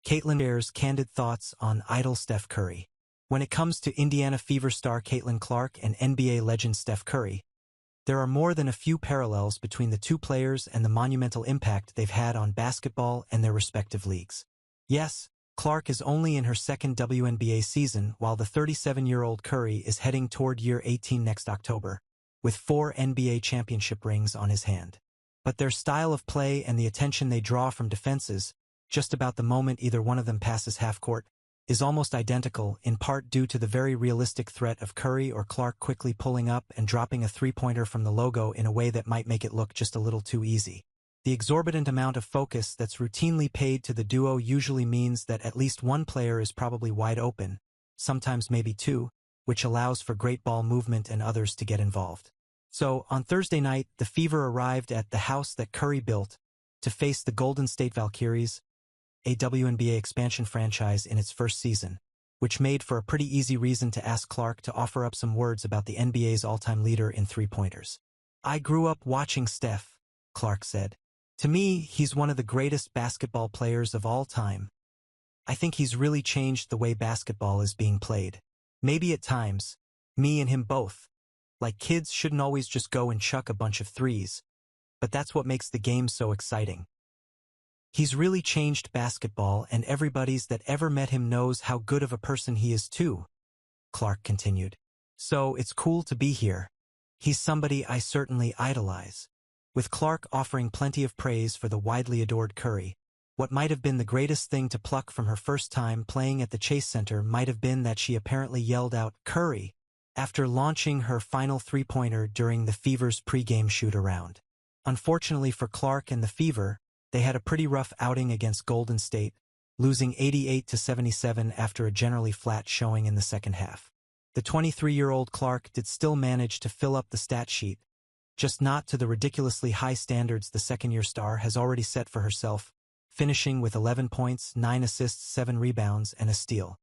Caitlin shares candid thoughts on idol Steph Curry. When it comes to Indiana Fever star Caitlin Clark and NBA legend Steph Curry, there are more than a few parallels between the two players and the monumental impact they've had on basketball and their respective leagues. Yes, Clark is only in her second WNBA season, while the 37-year-old Curry is heading toward year 18 next October, with 4 NBA championship rings on his hand. But their style of play and the attention they draw from defenses, just about the moment either one of them passes half-court, is almost identical, in part due to the very realistic threat of Curry or Clark quickly pulling up and dropping a three-pointer from the logo in a way that might make it look just a little too easy. The exorbitant amount of focus that's routinely paid to the duo usually means that at least one player is probably wide open, sometimes maybe two, which allows for great ball movement and others to get involved. So, on Thursday night, the Fever arrived at the house that Curry built to face the Golden State Valkyries, a WNBA expansion franchise in its first season, which made for a pretty easy reason to ask Clark to offer up some words about the NBA's all-time leader in three-pointers. "I grew up watching Steph," Clark said. "To me, he's one of the greatest basketball players of all time. I think he's really changed the way basketball is being played. Maybe at times, me and him both. Like kids shouldn't always just go and chuck a bunch of threes, but that's what makes the game so exciting. He's really changed basketball, and everybody's that ever met him knows how good of a person he is too," Clark continued. "So it's cool to be here. He's somebody I certainly idolize." With Clark offering plenty of praise for the widely adored Curry, what might have been the greatest thing to pluck from her first time playing at the Chase Center might have been that she apparently yelled out, "Curry!" after launching her final three-pointer during the Fever's pregame shoot-around. Unfortunately for Clark and the Fever, they had a pretty rough outing against Golden State, losing 88-77 after a generally flat showing in the second half. The 23-year-old Clark did still manage to fill up the stat sheet, just not to the ridiculously high standards the second-year star has already set for herself, finishing with 11 points, 9 assists, 7 rebounds, and a steal.